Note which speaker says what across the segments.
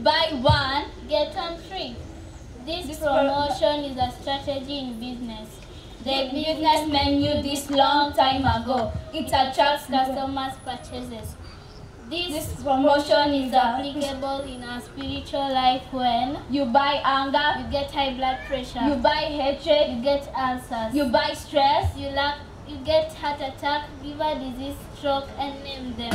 Speaker 1: Buy one, get one free. This promotion is a strategy in business. The businessmen knew this long time ago. It attracts customers' purchases. This promotion is applicable in our spiritual life when you buy anger, you get high blood pressure. You buy hatred, you get ulcers. You buy stress, you get heart attack, liver disease, stroke, and name them.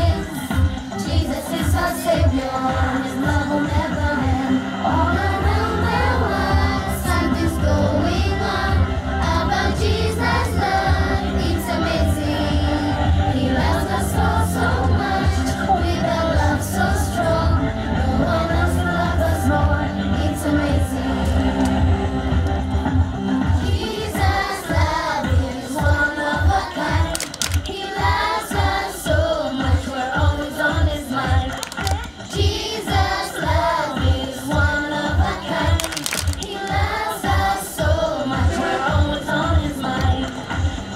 Speaker 2: Jesus is our Savior, His love will never end. All around the world, something's going on about Jesus' love. It's amazing. He loves us so much, with a love so strong. No one else loves us more. It's amazing. Jesus' love is one of a kind. He loves us so much, we're always on His mind. Jesus' love is one of a kind. He loves us so much, we're always on His mind.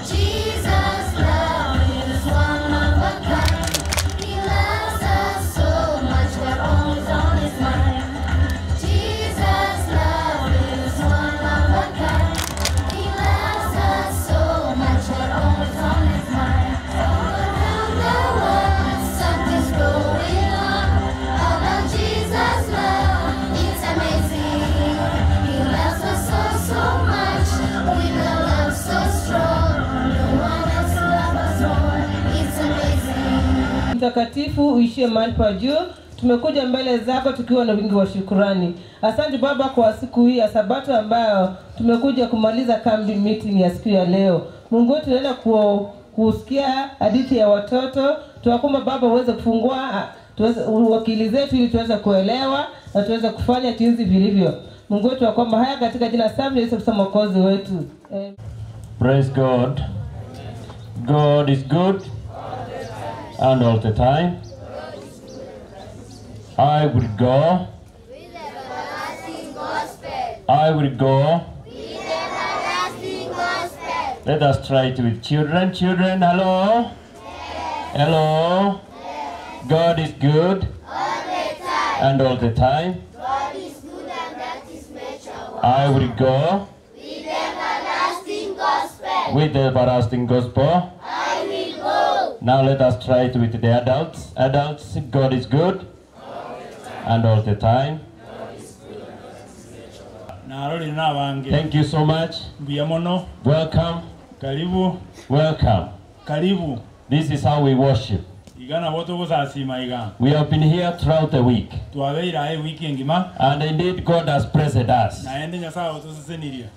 Speaker 2: Jesus' love is one of a kind. He loves us so much, we're always on His mind. Jesus' love is one of a kind. He loves us so much, we're always on His mind. All around the world, something's going on about Jesus' love. It's amazing. He loves us so much, with a love so strong. No one else loves us more. It's amazing.
Speaker 3: Mtakatifu uishie mahali pa juu, tumekuja mbele zako tukiwa na wingi wa shukrani. Asante Baba kwa siku hii ya Sabato ambayo tumekuja kumaliza kambi meeting ya siku ya leo. Mungu wetu tunaenda kusikia hadithi ya watoto. Tunakuomba Baba uweze kufungua wakili zetu ili tuweze kuelewa na tuweze kufanya jinsi vilivyo. Mungu wetu tunakuomba haya katika jina safi la Yesu Kristo Mwokozi wetu.
Speaker 4: Praise God. God is good and all the time. I will go.
Speaker 2: With everlasting gospel.
Speaker 4: I will go.
Speaker 2: With everlasting gospel.
Speaker 4: Let us try it with children. Children, hello? Hello? God is good
Speaker 2: All the time.
Speaker 4: and all the time.
Speaker 2: God is good and that is measurable.
Speaker 4: I will go
Speaker 2: With everlasting gospel.
Speaker 4: with the everlasting gospel.
Speaker 2: I will go.
Speaker 4: Now let us try it with the adults. Adults, God is good and all the time. Thank you so much. Welcome. Welcome. This is how we worship. We have been here throughout the week. And indeed God has blessed us.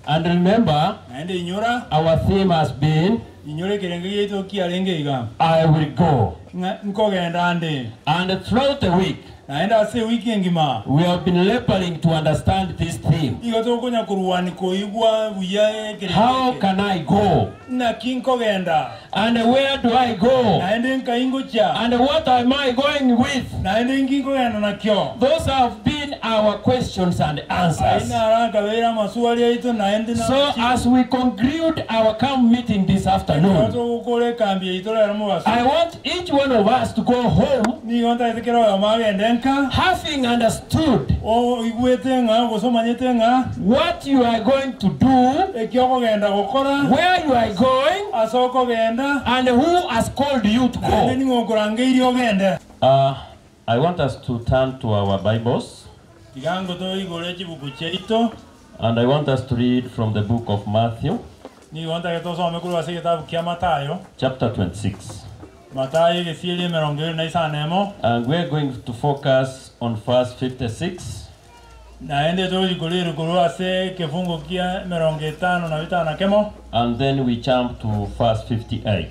Speaker 4: And remember, our theme has been, I will go. And throughout the week, we have been laboring to understand this theme. How can I go? And where do I go? And what am I going with? Those have been our questions and answers. So as we conclude our camp meeting this afternoon, I want each one of us to go home having understood what you are going to do, where you are going, and who has called you to go. I want us to turn to our Bibles, and I want us to read from the book of Matthew, chapter 26. And we're going to focus on verse 56. And then we jump to verse 58.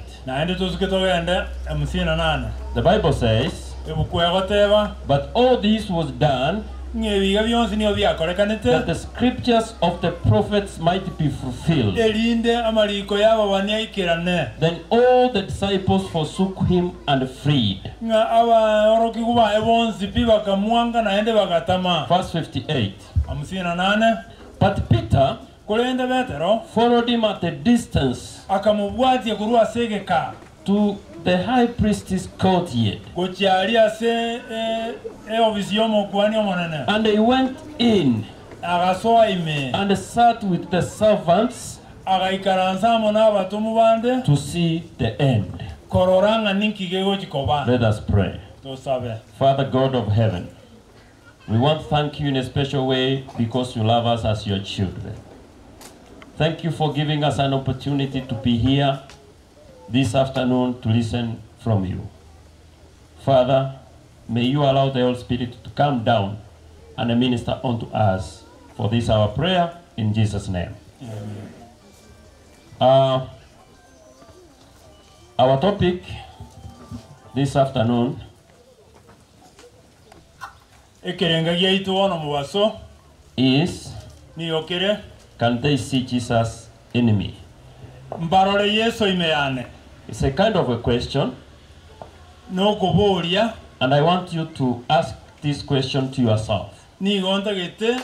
Speaker 4: The Bible says, but all this was done ngebiga byonse niyo byakorekanete
Speaker 5: that the scriptures of the prophets might be fulfilled.
Speaker 4: elinde amaliko yabo baniaikirane
Speaker 5: Then all the disciples forsook him and fled.
Speaker 4: nga abaoroki kuba ebonsi pi bakamwanga naende bagatama.
Speaker 5: Verse 58.
Speaker 4: 58
Speaker 5: But Peter
Speaker 4: kulende Petero
Speaker 5: followed him at a distance
Speaker 4: akamubwatia kurua segeka
Speaker 5: to the high priest's courtyard.
Speaker 4: kukyali ase ofisi y'omukuani omunene
Speaker 5: And they went in
Speaker 4: agasoa ime
Speaker 5: and sat with the servants
Speaker 4: agaikaransa amo n'abatumu bande
Speaker 5: to see the end.
Speaker 4: kororanga ninkigego kikoba.
Speaker 5: Let us pray.
Speaker 4: Tusabe.
Speaker 5: Father God of heaven, we want to thank you in a special way because you love us as your children. Thank you for giving us an opportunity to be here this afternoon to listen from you. Father, may you allow the Holy Spirit to come down and minister unto us. For this our prayer in Jesus' name. Our topic this afternoon
Speaker 4: ekerenga gyaitu ono mubaso
Speaker 5: is,
Speaker 4: niyokere
Speaker 5: can they see Jesus enemy?
Speaker 4: mbarore Yesu imeyane
Speaker 5: It's a kind of a question,
Speaker 4: n'okubuulya
Speaker 5: and I want you to ask this question to yourself.
Speaker 4: nigontagete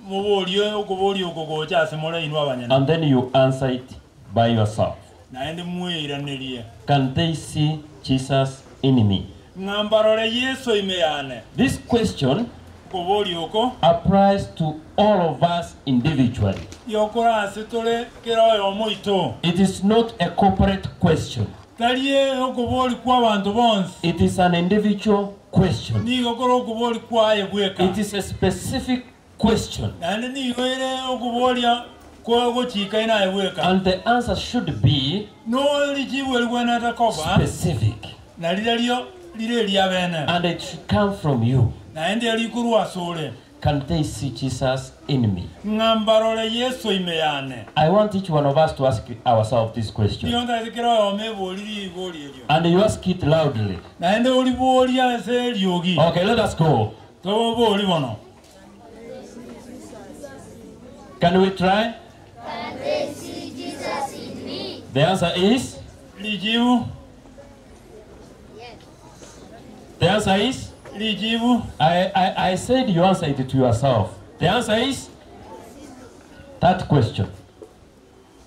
Speaker 4: mubuulye okubuulya okwo gokyase mulainwa abanyana
Speaker 5: And then you answer it by yourself.
Speaker 4: naende mweiranerie
Speaker 5: Can they see Jesus enemy?
Speaker 4: nga mbarore Yesu imeyane.
Speaker 5: This question
Speaker 4: Okubuulya okwo
Speaker 5: applies to all of us individually.
Speaker 4: yokora ase tole keroyo omoito
Speaker 5: It is not a corporate question.
Speaker 4: taliye okubuuli kw'abantu bonsi
Speaker 5: It is an individual question.
Speaker 4: nigokora okubuuli kwaye bweka
Speaker 5: It is a specific question.
Speaker 4: naende nigoire okubuulya kwogokiika inaye bweka
Speaker 5: And the answer should be
Speaker 4: n'olikiibwa eligweneetakoba
Speaker 5: specific.
Speaker 4: nalira lyo lire eryabene
Speaker 5: And it should come from you.
Speaker 4: naende elikurwasuule
Speaker 5: Can they see Jesus enemy?
Speaker 4: nga mbarore Yesu imeyane.
Speaker 5: I want each one of us to ask ourselves this question.
Speaker 4: niyontaekeroyo omebuuliri ibuuli eryo
Speaker 5: And you ask it loudly.
Speaker 4: naende olibuulya ase eryogi
Speaker 5: Okay, let us go.
Speaker 4: tobuuli bono
Speaker 5: Can we try?
Speaker 2: Can they see Jesus in me?
Speaker 5: The answer is?
Speaker 4: lijibu
Speaker 5: The answer is?
Speaker 4: lijibu
Speaker 5: I said you answer it to yourself. The answer is? That question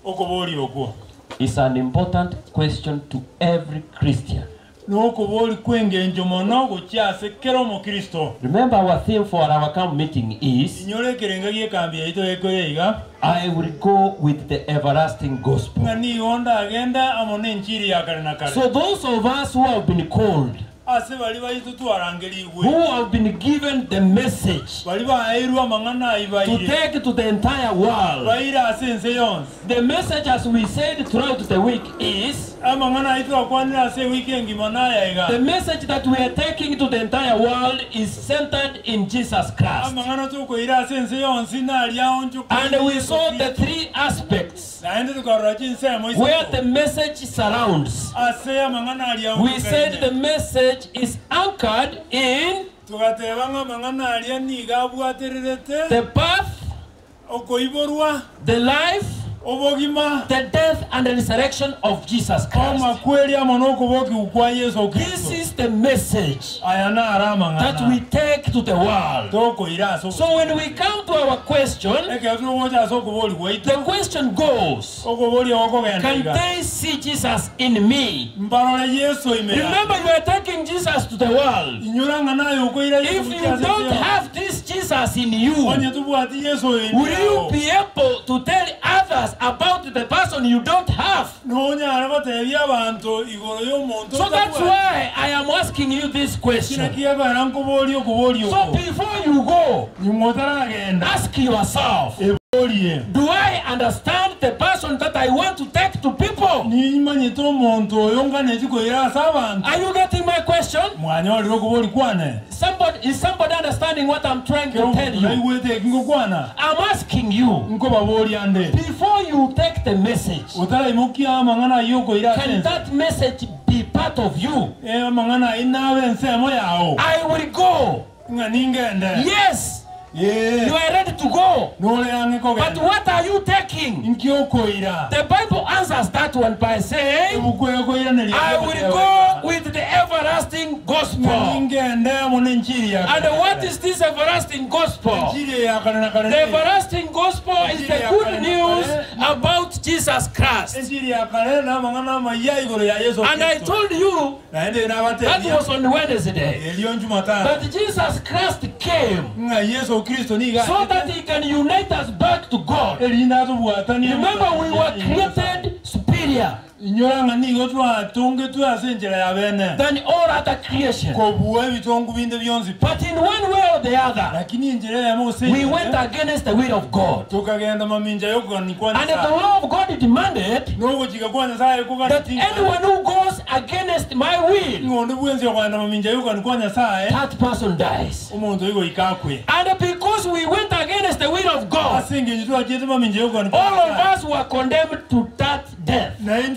Speaker 4: okubuuli okwo
Speaker 5: is an important question to every Christian.
Speaker 4: n'okubuuli kw'engenjo mono gukyase kera omukristo.
Speaker 5: Remember, our theme for our camp meeting is,
Speaker 4: inyola ekerenga gy'ekambi yaito ekoreiga
Speaker 5: I will go with the everlasting gospel.
Speaker 4: nga niyonda agenda amo n'enchiri ya kale na kale.
Speaker 5: So those of us who have been called,
Speaker 4: ase bali baitu twarangeri igwe
Speaker 5: who have been given the message
Speaker 4: bali bairwa amang'ana ayi
Speaker 5: to
Speaker 4: baire
Speaker 5: take to the entire world,
Speaker 4: baire ase ense yonse.
Speaker 5: the message, as we said throughout the week, is
Speaker 4: amang'ana ayi twakwanira ase ewiki engima nayayiga
Speaker 5: the message that we are taking to the entire world is centered in Jesus Christ.
Speaker 4: amang'ana tukoire ase ense yonse nalyawo
Speaker 5: And we saw the three aspects
Speaker 4: naende tukarora chinsemo
Speaker 5: where the message surrounds.
Speaker 4: ase amang'ana alyawo
Speaker 5: We said the message is anchored in
Speaker 4: tugatebanga amang'ana alya niga abwatererete
Speaker 5: the birth,
Speaker 4: okoiborwa
Speaker 5: the life,
Speaker 4: obogima
Speaker 5: the death, and the resurrection of Jesus Christ.
Speaker 4: amakweri amo n'okubokiwu kwa Yesu
Speaker 5: This
Speaker 4: Kristo.
Speaker 5: is the message
Speaker 4: aya naara
Speaker 5: that we
Speaker 4: amang'ana
Speaker 5: take to the world.
Speaker 4: tokoire ase
Speaker 5: So when we come to our question,
Speaker 4: ekero tunogocha ase okubooli gwaitu
Speaker 5: the question goes,
Speaker 4: okubooli okogenda
Speaker 5: can
Speaker 4: iga
Speaker 5: they see Jesus in me?
Speaker 4: mbarore Yesu imera
Speaker 5: Remember, you are taking Jesus to the world.
Speaker 4: inyuranga naye okoira
Speaker 5: If you don't have this Jesus in you,
Speaker 4: onye tubwati Yesu
Speaker 5: will you be able to tell others about the person you don't have?
Speaker 4: nonyara batebya abantu igoro y'omuntu
Speaker 5: So that's why I am asking you this
Speaker 4: kina
Speaker 5: question.
Speaker 4: kiyabara nkubooli okubooli
Speaker 5: So
Speaker 4: okwo
Speaker 5: before you go,
Speaker 4: nimwotaragenda
Speaker 5: ask yourself,
Speaker 4: ebooliye
Speaker 5: do I understand the person that I want to take to people?
Speaker 4: nimanyite omuntu oyo nga nekikoire ase abantu
Speaker 5: Are you getting my question?
Speaker 4: mwanyolire okubooli kwane
Speaker 5: Is somebody understanding what I'm trying to tell you?
Speaker 4: naigweteki ngokwana
Speaker 5: I'm asking you,
Speaker 4: nko baboolya nde
Speaker 5: before you take the message,
Speaker 4: otaraimokia amang'ana ayi okoire ase
Speaker 5: can
Speaker 4: ense
Speaker 5: that message be part of you?
Speaker 4: amang'ana ayi naabe ensemo yawo
Speaker 5: I will go.
Speaker 4: nga ningende
Speaker 5: Yes,
Speaker 4: You
Speaker 5: are ready to go.
Speaker 4: But
Speaker 5: But what are you taking? The Bible answers that one by saying, I will go with the everlasting gospel. And what is this everlasting gospel? The everlasting gospel is the good news about Jesus Christ. And I told you that was on Wednesday that Jesus Christ came so that he can unite us back to God. Remember, we were created superior than all other creation. But in one way or the other, we went against the will of God. And the law of God demanded that anyone who goes against my will, that person dies. And because we went against the will of God, all of us were condemned to that death. And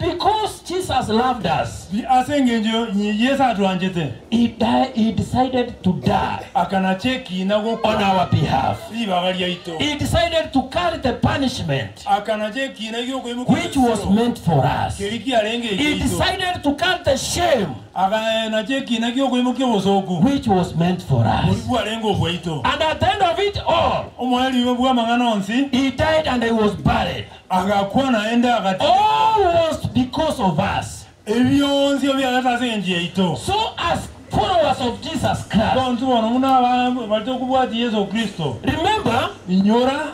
Speaker 5: because Jesus loved us, he decided to die on our behalf. He decided to carry the punishment which was meant for us. He decided to carry the shame which was meant for us. And at the end of it all, he died and he was buried. All was because of us. So as followers of Jesus Christ, remember,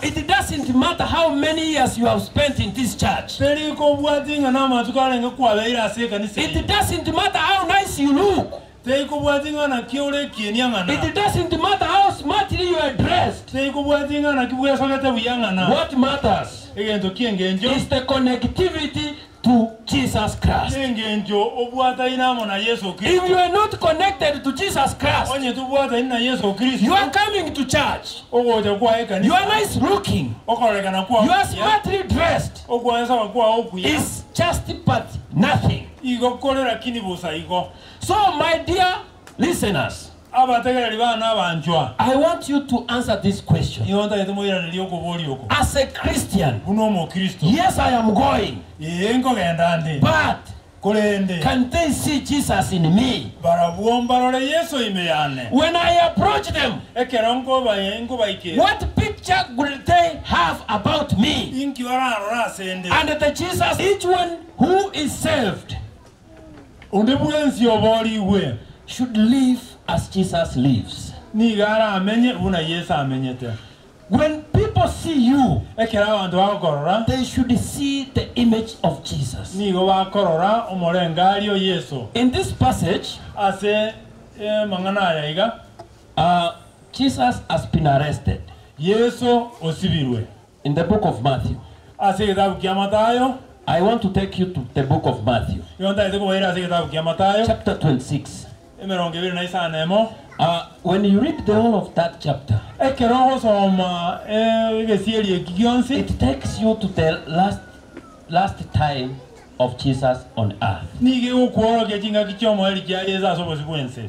Speaker 5: it doesn't matter how many years you have spent in this church. It doesn't matter how nice you look. It doesn't matter how smartly you are dressed. What matters is the connectivity to Jesus Christ. If you are not connected to Jesus Christ, you are coming to church. You are nice looking. You are smartly dressed. It's just but nothing. So, my dear listeners, I want you to answer this question. As a Christian, yes, I am going. But can they see Jesus in me? When I approach them, what picture will they have about me? And the Jesus, each one who is saved should live as Jesus lives. When people see you, they should see the image of Jesus. In this passage, Jesus has been arrested. In the book of Matthew. I want to take you to the book of Matthew. Chapter 26. When you read the whole of that chapter, it takes you to the last time of Jesus on earth.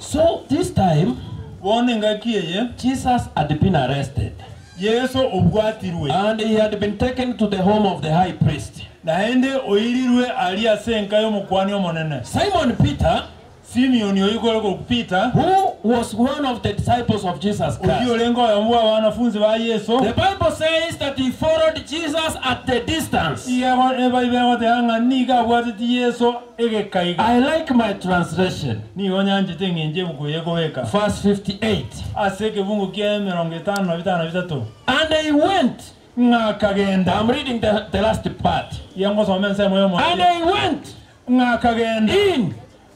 Speaker 5: So this time, Jesus had been arrested. And he had been taken to the home of the high priest. Simon Peter, who was one of the disciples of Jesus Christ, the Bible says that he followed Jesus at the distance. I like my translation. Verse 58. And he went. I'm reading the last part. And he went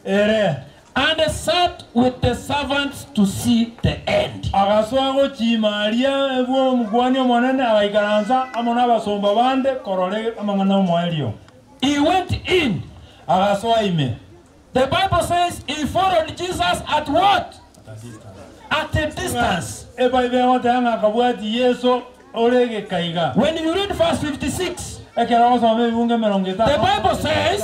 Speaker 5: in and sat with the servants to see the end. He went in. The Bible says he followed Jesus at what? At a distance. When you read verse 56, the Bible says,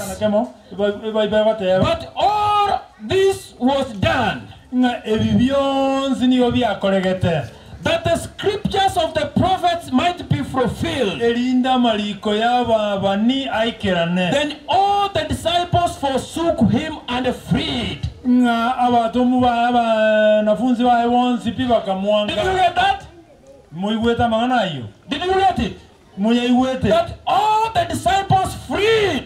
Speaker 5: but all this was done
Speaker 4: nga ebibyonzi niyo byakolegete
Speaker 5: that the scriptures of the prophets might be fulfilled.
Speaker 4: elinda maliko y'ababani aikerane
Speaker 5: Then all the disciples forsook him and fled.
Speaker 4: nga abatomu banafunzi bae bonsi
Speaker 5: Did you
Speaker 4: pibakamwanga
Speaker 5: get that?
Speaker 4: muigweta mangana ayo
Speaker 5: Did you get it?
Speaker 4: muyaigwete
Speaker 5: That all the disciples fled.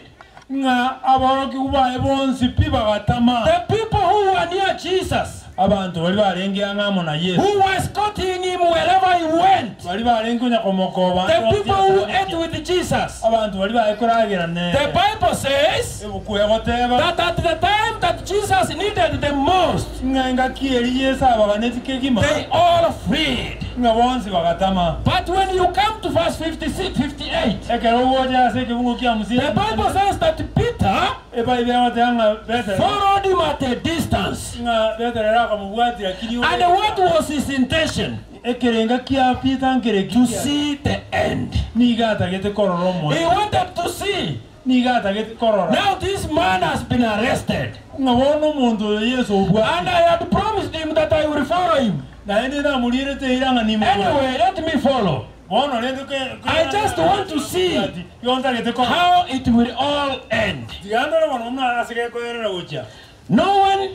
Speaker 4: nga abaloki bae bonsi pibagatama
Speaker 5: The people who were near Jesus,
Speaker 4: abantu bali balengeanga na Yesu
Speaker 5: who were escorting him wherever he went.
Speaker 4: bali balengonya komokoba
Speaker 5: The people who ate with Jesus.
Speaker 4: abantu bali baekoragirane
Speaker 5: The Bible says
Speaker 4: ebukuyagoteba
Speaker 5: that at the time that Jesus needed the most,
Speaker 4: nga ngakieli Yesu abaganetike
Speaker 5: they all fled.
Speaker 4: nga bonsi bagatama
Speaker 5: But when you come to verse 56, 58,
Speaker 4: ekero woja se kibungu kya musira
Speaker 5: the Bible says that Peter
Speaker 4: ebai byawatanga bete
Speaker 5: followed him at a distance.
Speaker 4: nga bete raka mubwati akili
Speaker 5: And what was his intention?
Speaker 4: ekerenga kya Peter nkere
Speaker 5: To see the end.
Speaker 4: ni gata gete kororo mo
Speaker 5: He wanted to see.
Speaker 4: ni gata gete kororo
Speaker 5: Now this man has been arrested.
Speaker 4: nga wono muntu Yesu ubwa
Speaker 5: And I had promised him that I will follow him.
Speaker 4: na ende na mulire te iranga ni mwe
Speaker 5: Anyway, let me follow.
Speaker 4: wono lendo ke
Speaker 5: I just want to see
Speaker 4: yonta gete kororo
Speaker 5: how it will all end.
Speaker 4: digandora wono mna asike ko era ucha
Speaker 5: No one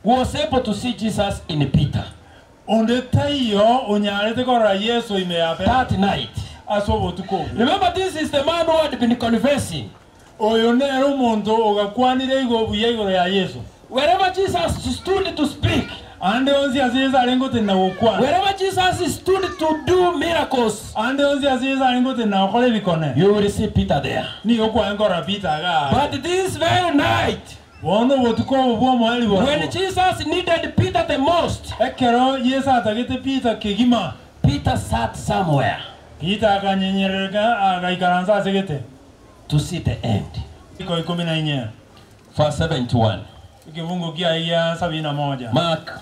Speaker 5: was able to see Jesus in Peter
Speaker 4: onde tayo onyarete korora Yesu imeape
Speaker 5: that night.
Speaker 4: asobo tuko
Speaker 5: Remember, this is the man who had been confessing.
Speaker 4: oyo nero muntu ogakwanire igo buyego ya Yesu
Speaker 5: Wherever Jesus stood to speak,
Speaker 4: ande onzi aziza alengote na ukwana
Speaker 5: wherever Jesus stood to do miracles,
Speaker 4: ande onzi aziza alengote na okole bikone
Speaker 5: you will see Peter there.
Speaker 4: ni okwa enkora Peter ga
Speaker 5: But this very night,
Speaker 4: wono botuko bwo mwali bo
Speaker 5: when Jesus needed Peter the most,
Speaker 4: ekero Yesu atagete Peter kegima
Speaker 5: Peter sat somewhere
Speaker 4: Peter akanyenyerega agaikaranza asegete
Speaker 5: to see the end.
Speaker 4: iko 14
Speaker 5: Verse 71.
Speaker 4: kivungu kia ya 71
Speaker 5: Mark,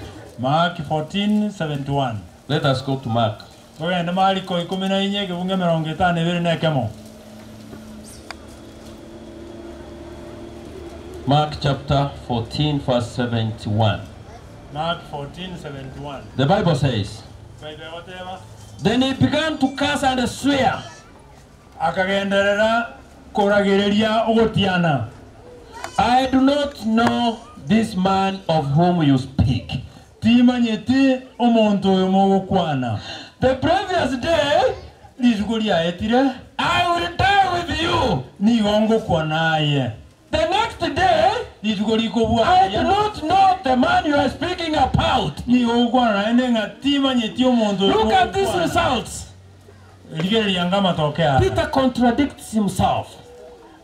Speaker 4: 14:71
Speaker 5: let us go to Mark.
Speaker 4: Ogenda Mariko 14 kivungu 52 nekemo
Speaker 5: Mark chapter 14, verse 71.
Speaker 4: Mark 14:71
Speaker 5: The Bible says, Then he began to curse and swear.
Speaker 4: akagenderera koragereria ogotiana
Speaker 5: I do not know this man of whom you speak.
Speaker 4: timanyeti omuntu oyo mogokwana
Speaker 5: The previous day,
Speaker 4: rituko riaetire
Speaker 5: I will die with you.
Speaker 4: nigongokwa naye
Speaker 5: The next day,
Speaker 4: rituko
Speaker 5: I do
Speaker 4: rikobwaya
Speaker 5: not know the man you are speaking about.
Speaker 4: nigogokwana naye nenga timanyeti omuntu oyo
Speaker 5: Look at these
Speaker 4: mogokwana.
Speaker 5: results.
Speaker 4: rigereria nga matokea
Speaker 5: Peter contradicts himself.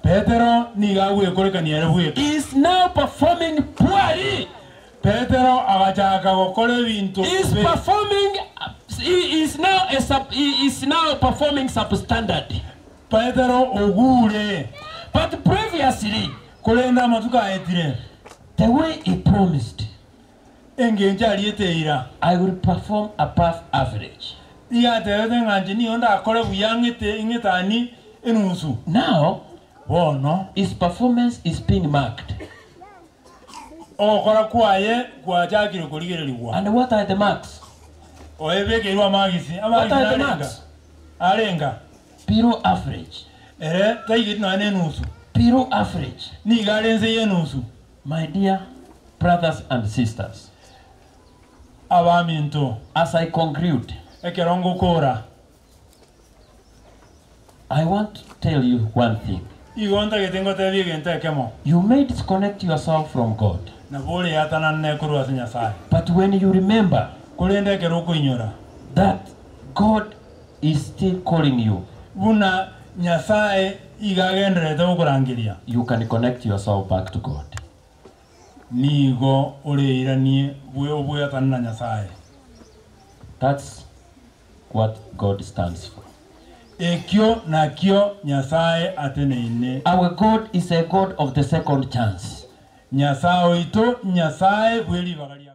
Speaker 4: Petero nigagwekorekania rebwe
Speaker 5: He is now performing poorly.
Speaker 4: Petero agachaka gukora ebintu
Speaker 5: He is performing. He is now performing substandard.
Speaker 4: Petero ogure
Speaker 5: But previously,
Speaker 4: kurenda amatuka aetire
Speaker 5: the way he promised,
Speaker 4: engenja alieteira
Speaker 5: I will perform above average.
Speaker 4: igatete nganje niyo ndakore buyangite ingetani enusu
Speaker 5: Now,
Speaker 4: bono
Speaker 5: his performance is being marked.
Speaker 4: okora kwaye kwachakire kurigereriwa
Speaker 5: And what are the marks?
Speaker 4: oebekerwa magisi
Speaker 5: What are the
Speaker 4: arenga
Speaker 5: marks?
Speaker 4: arenga
Speaker 5: Below average.
Speaker 4: ere taigiti na enusu
Speaker 5: Below average.
Speaker 4: ni garenze enusu
Speaker 5: My dear brothers and sisters,
Speaker 4: abaminto
Speaker 5: as I conclude,
Speaker 4: ekerongo kora
Speaker 5: I want to tell you one thing.
Speaker 4: igonta getengo tebi gente kemo
Speaker 5: You may disconnect yourself from God.
Speaker 4: na bole yatana ne kurwa sinya sai
Speaker 5: But when you remember
Speaker 4: kulende keroko inyora
Speaker 5: that God is still calling you,
Speaker 4: buna nyasaye igagendere to kurangiria
Speaker 5: you can connect yourself back to God.
Speaker 4: nigo ore iranie bwe obwe yatana nyasaye
Speaker 5: That's what God stands for.
Speaker 4: ekyo nakyo nyasaye ateneine
Speaker 5: Our God is a God of the second chance.
Speaker 4: nyasaye ito nyasaye bweli bagalia